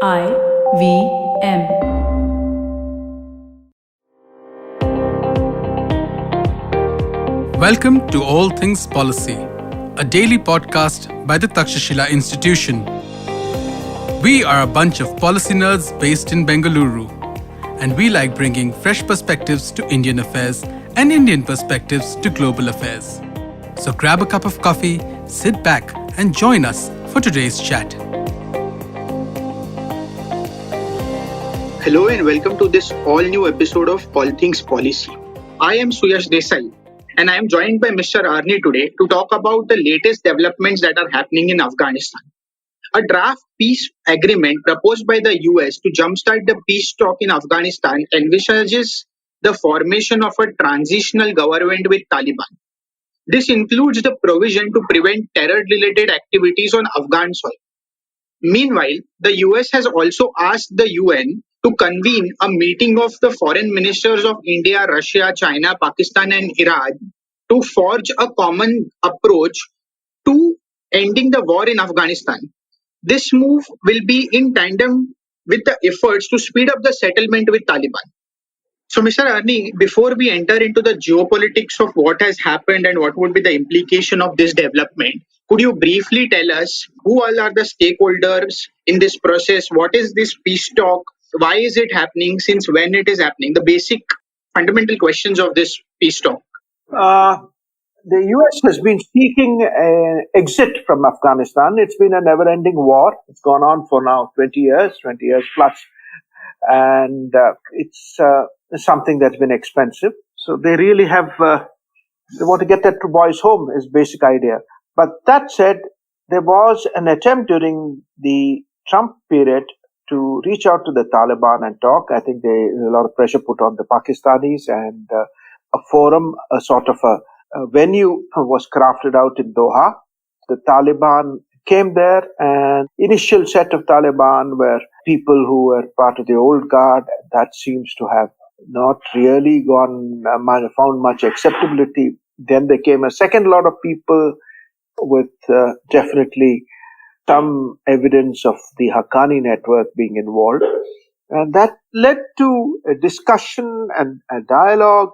IVM. Welcome to All Things Policy, a daily podcast by the Takshashila Institution. We are a bunch of policy nerds based in Bengaluru, and we like bringing fresh perspectives to Indian affairs and Indian perspectives to global affairs. So grab a cup of coffee, sit back, and join us for today's chat. Hello and welcome to this all-new episode of All Things Policy. I am Suyash Desai and I am joined by Mr. Arni today to talk about the latest developments that are happening in Afghanistan. A draft peace agreement proposed by the US to jumpstart the peace talk in Afghanistan envisages the formation of a transitional government with Taliban. This includes the provision to prevent terror-related activities on Afghan soil. Meanwhile, the US has also asked the UN to convene a meeting of the foreign ministers of India, Russia, China, Pakistan, and Iran to forge a common approach to ending the war in Afghanistan. This move will be in tandem with the efforts to speed up the settlement with Taliban. So, Mr. Arni, before we enter into the geopolitics of what has happened and what would be the implication of this development, could you briefly tell us who all are the stakeholders in this process? What is this peace talk? Why is it happening? Since when it is happening? The basic fundamental questions of this peace talk. The US has been seeking an exit from Afghanistan. It's been a never-ending war. It's gone on for now 20 years plus. And it's something that's been expensive. So they really have, they want to get that two boys home is basic idea. But that said, there was an attempt during the Trump period to reach out to the Taliban and talk. I think there's a lot of pressure put on the Pakistanis, and a forum, a sort of a venue was crafted out in Doha. The Taliban came there, and initial set of Taliban were people who were part of the old guard. That seems to have not really found much acceptability. Then there came a second lot of people with definitely some evidence of the Haqqani network being involved. And that led to a discussion and a dialogue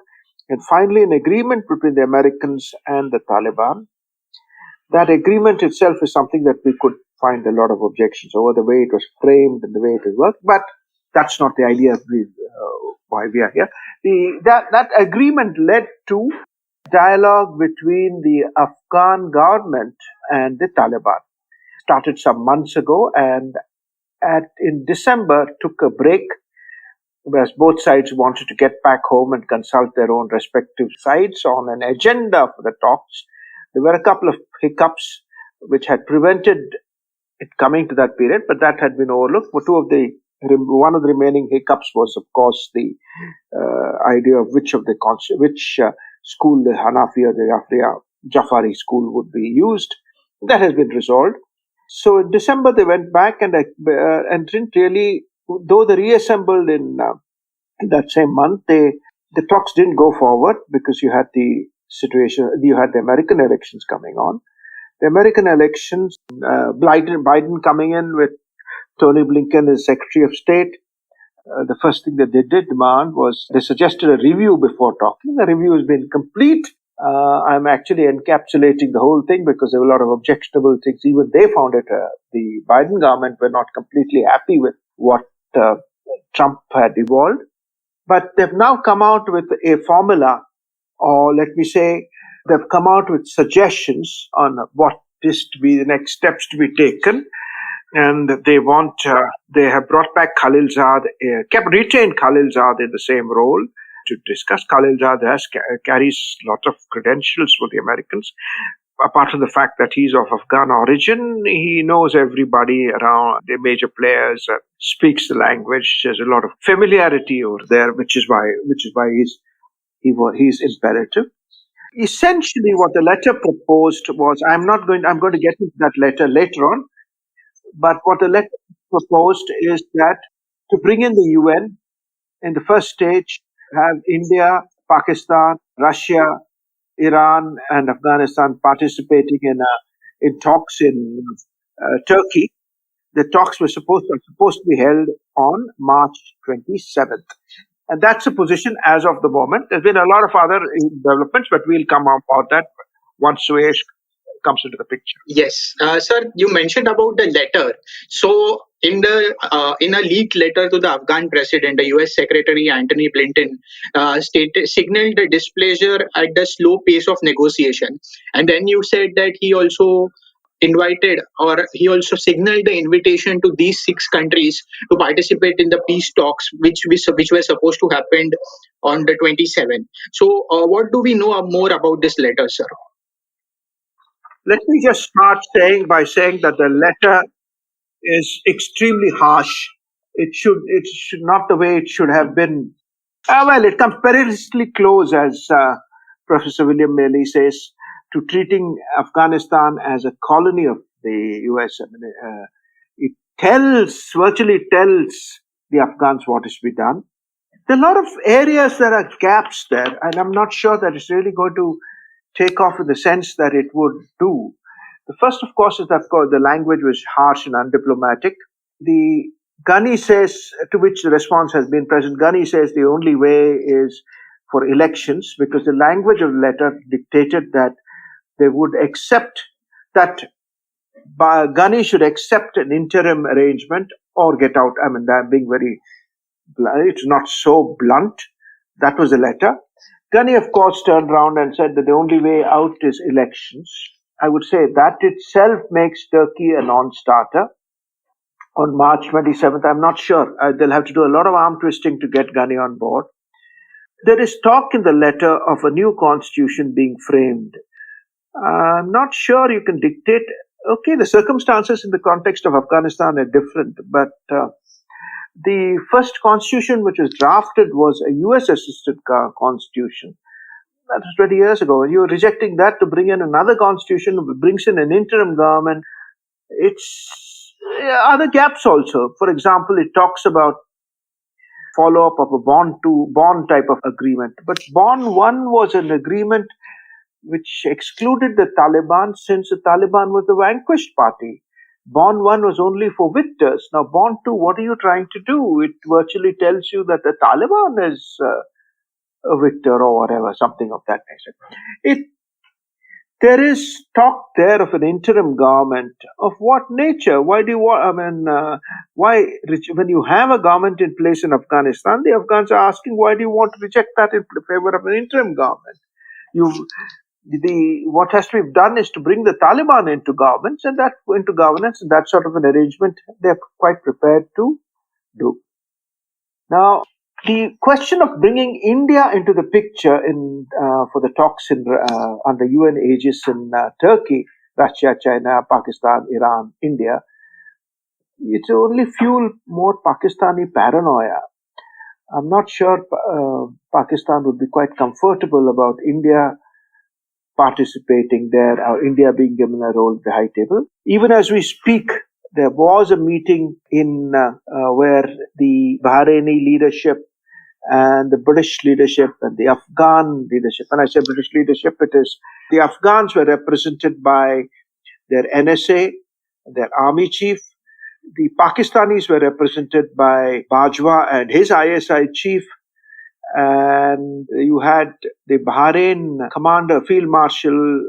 and finally an agreement between the Americans and the Taliban. That agreement itself is something that we could find a lot of objections over the way it was framed and the way it worked, but that's not the idea of why we are here. That agreement led to dialogue between the Afghan government and the Taliban. Started some months ago, and in December took a break, whereas both sides wanted to get back home and consult their own respective sides on an agenda for the talks. There were a couple of hiccups which had prevented it coming to that period, but that had been overlooked. One of the remaining hiccups was, of course, the idea of which school, the Hanafi or the Jafari school, would be used. That has been resolved. So in December they went back and didn't really, though they reassembled in that same month, the talks didn't go forward because you had the situation, you had the American elections coming on. The American elections, Biden coming in with Tony Blinken as Secretary of State. The first thing that they did demand was they suggested a review before talking. The review has been complete. I'm actually encapsulating the whole thing because there were a lot of objectionable things. Even they found it, the Biden government were not completely happy with what Trump had evolved. But they've now come out with a formula, or let me say, they've come out with suggestions on what is to be the next steps to be taken. And they have brought back Khalil Zad, retained Khalil Zad in the same role to discuss. Khalil Zad carries a lot of credentials for the Americans. Apart from the fact that he's of Afghan origin, he knows everybody around the major players, speaks the language. There's a lot of familiarity over there, which is why he's imperative. Essentially, what the letter proposed was, I'm going to get into that letter later on, but what the letter proposed is that to bring in the UN in the first stage, have India, Pakistan, Russia, Iran, and Afghanistan participating in talks in Turkey. The talks are supposed to be held on March 27th. And that's the position as of the moment. There's been a lot of other developments, but we'll come up about that once Suyash comes into the picture. Yes, sir, you mentioned about the letter. So, in a leaked letter to the Afghan president, the U.S. Secretary Antony Blinken signaled the displeasure at the slow pace of negotiation, and then you said that he also signaled the invitation to these six countries to participate in the peace talks, which were supposed to happen on the 27th. So, what do we know more about this letter, sir? Let me just start by saying that the letter is extremely harsh. It should not the way it should have been. Well, it comes perilously close, as Professor William Maley says, to treating Afghanistan as a colony of the US. I mean, it virtually tells the Afghans what is to be done. There are a lot of areas that are gaps there, and I'm not sure that it's really going to take off in the sense that it would do. The first, of course, is that the language was harsh and undiplomatic. The Ghani says, to which the response has been President Ghani says the only way is for elections, because the language of the letter dictated that they would accept that Ghani should accept an interim arrangement or get out. I mean, I'm being very blunt. It's not so blunt. That was the letter. Ghani, of course, turned around and said that the only way out is elections. I would say that itself makes Turkey a non-starter. On March 27th, I'm not sure. They'll have to do a lot of arm twisting to get Ghani on board. There is talk in the letter of a new constitution being framed. I'm not sure you can dictate. Okay, the circumstances in the context of Afghanistan are different, but the first constitution which was drafted was a US-assisted constitution. That was 20 years ago. And you're rejecting that to bring in another constitution, brings in an interim government. It's other gaps also. For example, it talks about follow-up of a bond type of agreement. But Bond 1 was an agreement which excluded the Taliban, since the Taliban was the vanquished party. Bond 1 was only for victors. Now, Bond 2, what are you trying to do? It virtually tells you that the Taliban is a victor or whatever, something of that nature. There is talk there of an interim government. Of what nature? Why do you want? I mean, when you have a government in place in Afghanistan, the Afghans are asking, why do you want to reject that in favor of an interim government? What has to be done is to bring the Taliban into governance, and that sort of an arrangement they're quite prepared to do. Now, the question of bringing India into the picture for the talks under UN aegis in Turkey, Russia, China, Pakistan, Iran, India, it's only fuel more Pakistani paranoia. I'm not sure Pakistan would be quite comfortable about India participating there, or India being given a role at the high table. Even as we speak, there was a meeting where the Bahraini leadership and the British leadership and the Afghan leadership, when I say British leadership, it is the Afghans were represented by their NSA, their army chief. The Pakistanis were represented by Bajwa and his ISI chief. And you had the Bahrain commander, Field Marshal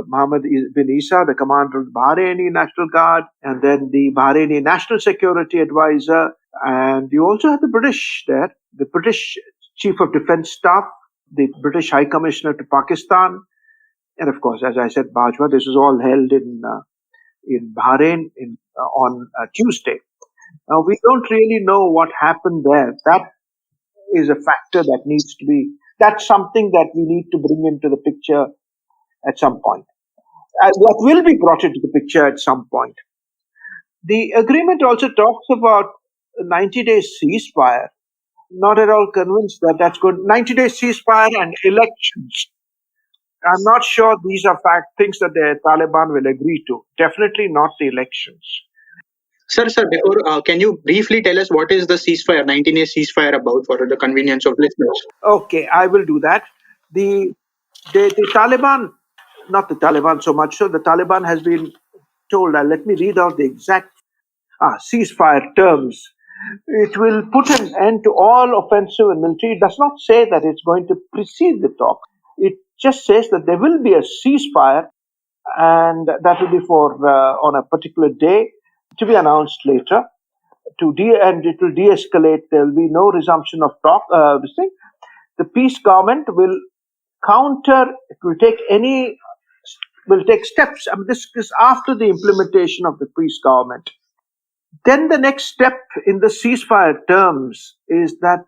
Mohammed bin Isa, the commander of the Bahraini National Guard, and then the Bahraini National Security Advisor. And you also had the British there, the British Chief of Defense Staff, the British High Commissioner to Pakistan, and of course, as I said, Bajwa. This was all held in Bahrain on Tuesday. Now, we don't really know what happened there. That is a factor that's something that we need to bring into the picture at some point. That will be brought into the picture at some point. The agreement also talks about a 90-day ceasefire. Not at all convinced that that's good. 90-day ceasefire and elections. I'm not sure these are things that the Taliban will agree to. Definitely not the elections. Sir, before, can you briefly tell us what is the ceasefire, 19-day ceasefire about, for the convenience of listeners? Okay, I will do that. The Taliban, not the Taliban so much so, the Taliban has been told, let me read out the exact ceasefire terms. It will put an end to all offensive and military. It does not say that it's going to precede the talk. It just says that there will be a ceasefire, and that will be for on a particular day to be announced later. And it will de-escalate. There will be no resumption of talk. This thing. The peace government will counter. It will take steps. I mean, this is after the implementation of the peace government. Then the next step in the ceasefire terms is that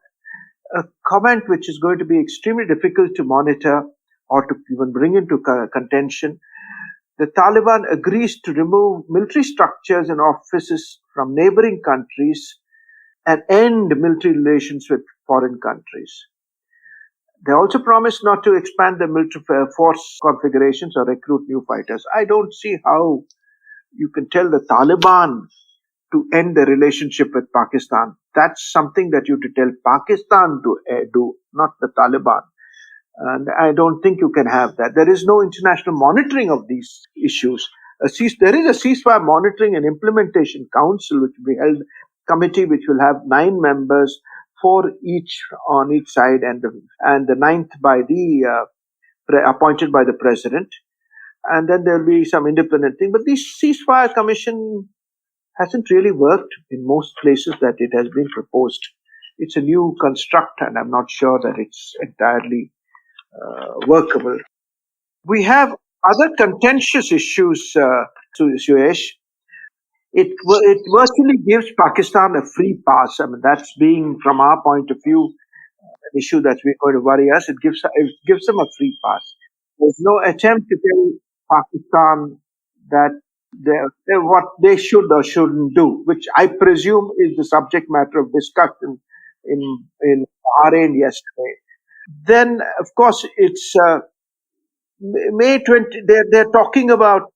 a comment which is going to be extremely difficult to monitor or to even bring into contention. The Taliban agrees to remove military structures and offices from neighboring countries and end military relations with foreign countries. They also promise not to expand the military force configurations or recruit new fighters. I don't see how you can tell the Taliban to end the relationship with Pakistan. That's something that you have to tell Pakistan to do, not the Taliban. And I don't think you can have that. There is no international monitoring of these issues. There is a ceasefire monitoring and implementation council which will be held, committee which will have 9 members, 4 each on each side, and the 9th by the appointed by the president. And then there will be some independent thing. But this ceasefire commission hasn't really worked in most places that it has been proposed. It's a new construct, and I'm not sure that it's entirely workable. We have other contentious issues, Suyash. It virtually gives Pakistan a free pass. I mean, that's being, from our point of view, an issue that's going to worry us. It gives them a free pass. There's no attempt to tell Pakistan that what they should or shouldn't do, which I presume is the subject matter of discussion in Bahrain yesterday. Then, of course, it's May 20. They're talking about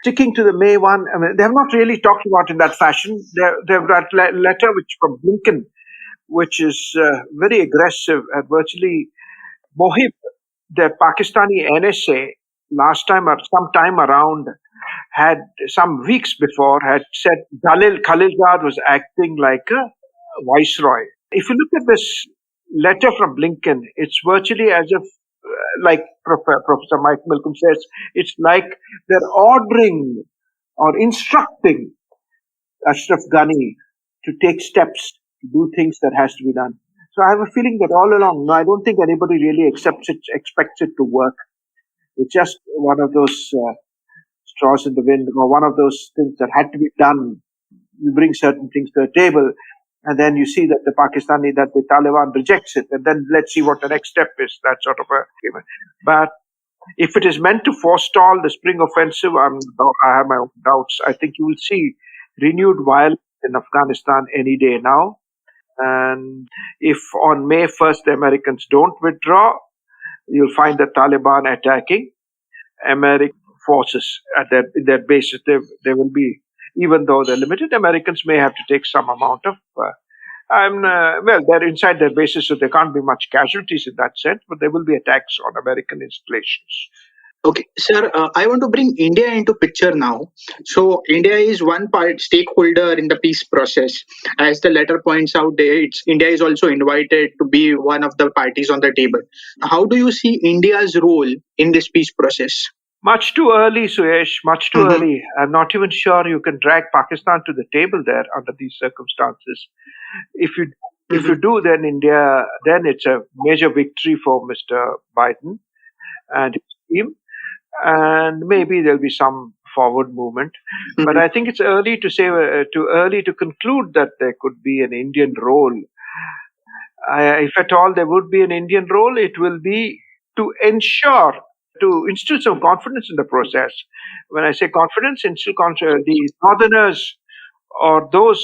sticking to the May 1. I mean, they have not really talked about it in that fashion. They've got a letter from Blinken, which is very aggressive and virtually Mohib, the Pakistani NSA, last time or some time around, had some weeks before had said Khalilzad was acting like a viceroy. If you look at this letter from Blinken, it's virtually as if, like Professor Mike Malcolm says, it's like they're ordering or instructing Ashraf Ghani to take steps to do things that has to be done. So I have a feeling that all along, no, I don't think anybody really expects it to work. It's just one of those straws in the wind, or one of those things that had to be done. You bring certain things to the table, and then you see that the Taliban rejects it, and then let's see what the next step is. That sort of a given. But if it is meant to forestall the spring offensive, I have my own doubts. I think you will see renewed violence in Afghanistan any day now. And if on May 1st the Americans don't withdraw, you'll find the Taliban attacking American forces at their bases. They will be, even though they're limited, Americans may have to take some amount of. They're inside their bases, so there can't be much casualties in that sense, but there will be attacks on American installations. Okay, sir, I want to bring India into picture now. So India is one stakeholder in the peace process. As the letter points out, India is also invited to be one of the parties on the table. How do you see India's role in this peace process? Much too early, Suyash, much too early. I'm not even sure you can drag Pakistan to the table there under these circumstances. If you do, then it's a major victory for Mr. Biden and his team. And maybe there'll be some forward movement. But I think it's early to say, too early to conclude that there could be an Indian role. If at all there would be an Indian role, it will be to instill some confidence in the process. When I say confidence, the northerners or those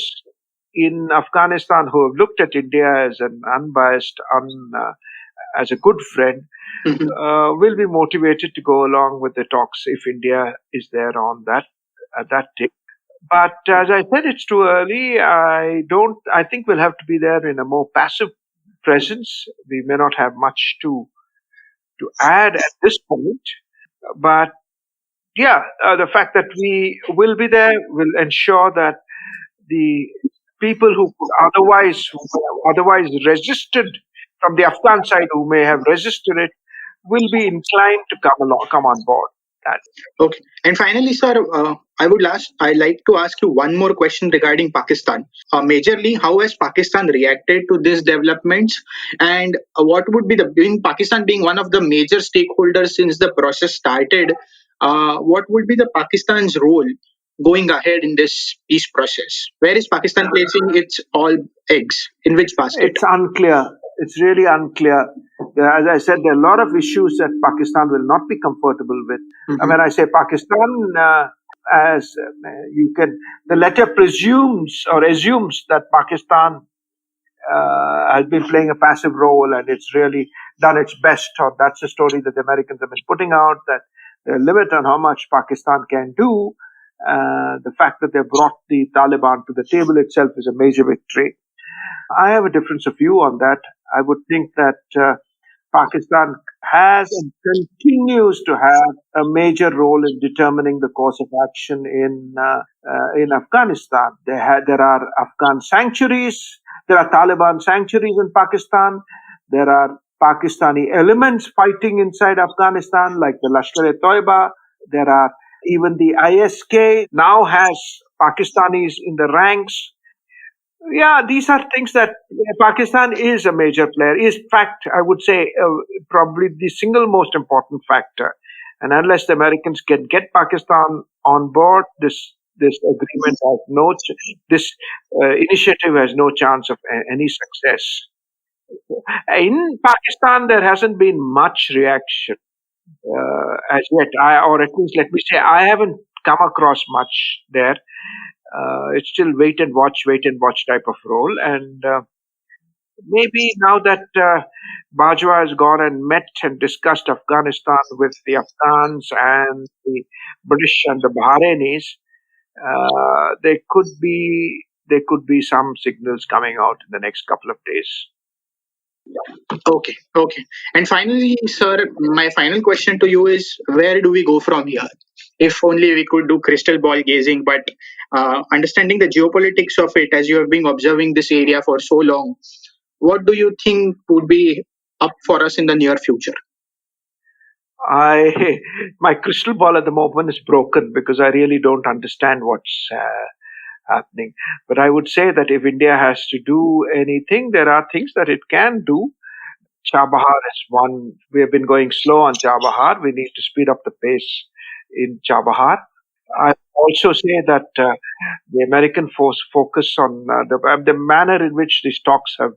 in Afghanistan who have looked at India as an unbiased, as a good friend, will be motivated to go along with the talks if India is there at that tip. But as I said, it's too early. I think we'll have to be there in a more passive presence. We may not have much to add at this point. But the fact that we will be there will ensure that the people who could otherwise resisted from the Afghan side, who may have resisted it, will be inclined to come on board. Okay. And finally, sir, I like to ask you one more question regarding Pakistan. Majorly, how has Pakistan reacted to these developments, and what would be Pakistan being one of the major stakeholders since the process started? What would be the Pakistan's role going ahead in this peace process? Where is Pakistan placing its all eggs? In which basket? It's unclear. It's really unclear. As I said, there are a lot of issues that Pakistan will not be comfortable with. Mhm. When I say Pakistan, the letter presumes or assumes that Pakistan has been playing a passive role and it's really done its best. Or that's the story that the Americans have been putting out, that there's a limit on how much Pakistan can do. The fact that they brought the Taliban to the table itself is a major victory. I have a difference of view on that. I would think that Pakistan has and continues to have a major role in determining the course of action in Afghanistan. There are Afghan sanctuaries, there are Taliban sanctuaries in Pakistan, there are Pakistani elements fighting inside Afghanistan, like the Lashkar-e-Toiba. There are even the ISK now has Pakistanis in the ranks. Yeah, these are things that Pakistan is a major player. In fact, I would say probably the single most important factor. And unless the Americans can get Pakistan on board, this agreement has this initiative has no chance of any success. In Pakistan, there hasn't been much reaction as yet. Or at least let me say, I haven't come across much there. It's still wait and watch type of role. And maybe now that Bajwa has gone and met and discussed Afghanistan with the Afghans and the British and the Bahrainis, there could be some signals coming out in the next couple of days. Okay. And finally, sir, my final question to you is, where do we go from here? If only we could do crystal ball gazing, but understanding the geopolitics of it, as you have been observing this area for so long, what do you think would be up for us in the near future? My crystal ball at the moment is broken because I really don't understand what's happening. But I would say that if India has to do anything, there are things that it can do. Chabahar is one. We have been going slow on Chabahar. We need to speed up the pace in Chabahar. I also say that the American focus on the manner in which these talks have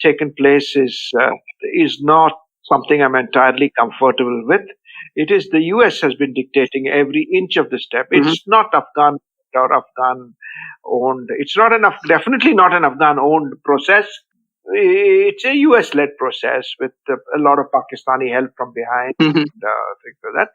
taken place is not something I'm entirely comfortable with. It is the US has been dictating every inch of the step. Mhm. It's not Afghan or Afghan owned. It's not definitely not an Afghan owned process. It's a US led process with a lot of Pakistani help from behind, Mhm. things like that.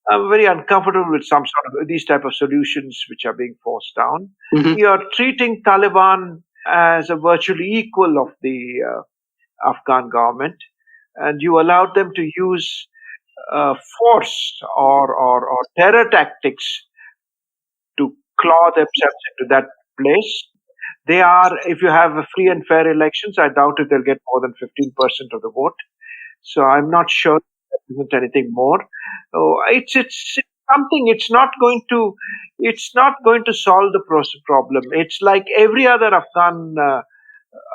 I'm very uncomfortable with some sort of these type of solutions which are being forced down. Mhm. You're treating Taliban as a virtually equal of the Afghan government, and you allowed them to use force or terror tactics to claw themselves into that place. If you have free and fair elections, I doubt if they'll get more than 15% of the vote. So I'm not sure there isn't anything more. It's something. It's not going to solve the problem. It's like every other Afghan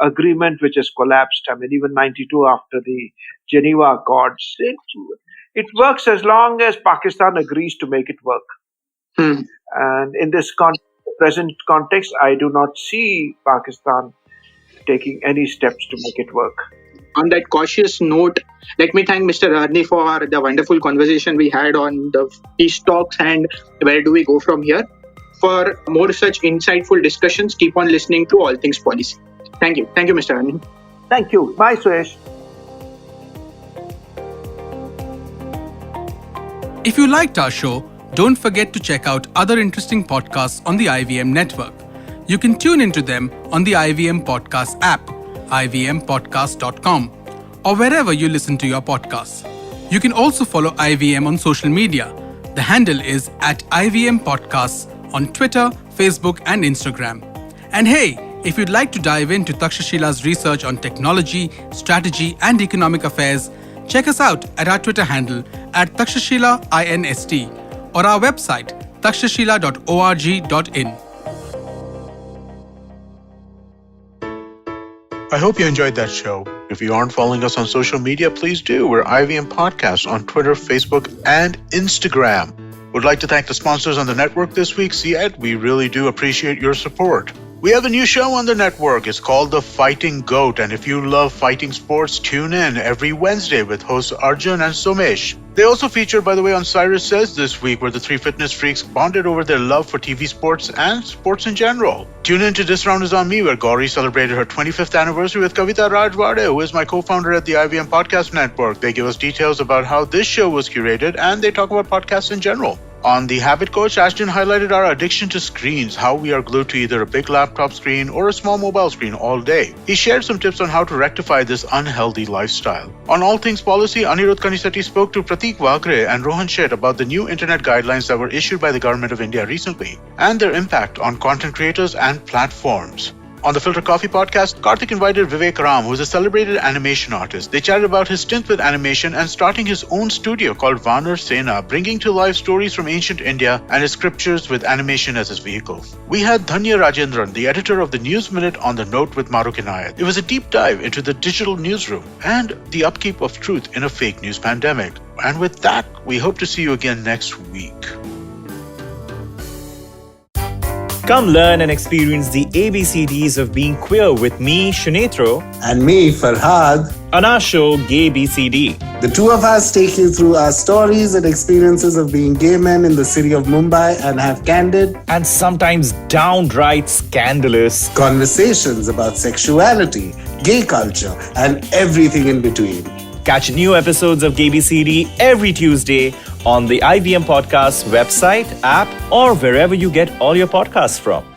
agreement which has collapsed. I mean, even 92 after the Geneva Accords, it works as long as Pakistan agrees to make it work. Hmm. And in this present context, I do not see Pakistan taking any steps to make it work. On that cautious note, let me thank Mr. Arni for the wonderful conversation we had on the peace talks and where do we go from here. For more such insightful discussions, keep on listening to All Things Policy. Thank you. Thank you, Mr. Arni. Thank you. Bye, Suyash. If you liked our show, don't forget to check out other interesting podcasts on the IVM network. You can tune into them on the IVM Podcast app, ivmpodcast.com, or wherever you listen to your podcasts. You can also follow IVM on social media. The handle is @IVM Podcasts on Twitter, Facebook, and Instagram. And hey, if you'd like to dive into Takshashila's research on technology, strategy, and economic affairs, check us out at our Twitter handle at takshashilainst or our website takshashila.org.in. I hope you enjoyed that show. If you aren't following us on social media, please do. We're IVM Podcast on Twitter, Facebook, and Instagram. Would like to thank the sponsors on the network this week, CED. We really do appreciate your support. We have a new show on the network. It's called The Fighting Goat. And if you love fighting sports, tune in every Wednesday with hosts Arjun and Somesh. They also featured, by the way, on Cyrus Says this week, where the three fitness freaks bonded over their love for TV sports and sports in general. Tune in to This Round Is On Me, where Gauri celebrated her 25th anniversary with Kavita Rajwade, who is my co-founder at the IVM Podcast Network. They give us details about how this show was curated, and they talk about podcasts in general. On The Habit Coach, Ashton highlighted our addiction to screens, how we are glued to either a big laptop screen or a small mobile screen all day. He shared some tips on how to rectify this unhealthy lifestyle. On All Things Policy, Anirudh Kanisetti spoke to Pratik Vagre and Rohan Shet about the new internet guidelines that were issued by the Government of India recently, and their impact on content creators and platforms. On the Filter Coffee podcast, Karthik invited Vivek Ram, who is a celebrated animation artist. They chatted about his stint with animation and starting his own studio called Vanar Sena, bringing to life stories from ancient India and his scriptures with animation as his vehicle. We had Dhanya Rajendran, the editor of the News Minute, on the Note with Maruk Inayat. It was a deep dive into the digital newsroom and the upkeep of truth in a fake news pandemic. And with that, we hope to see you again next week. Come learn and experience the ABCDs of being queer with me, Shunetro, and me, Farhad, on our show Gay BCD. The two of us take you through our stories and experiences of being gay men in the city of Mumbai and have candid and sometimes downright scandalous conversations about sexuality, gay culture, and everything in between. Catch new episodes of Gay BCD every Tuesday on the IVM Podcast website, app, or wherever you get all your podcasts from.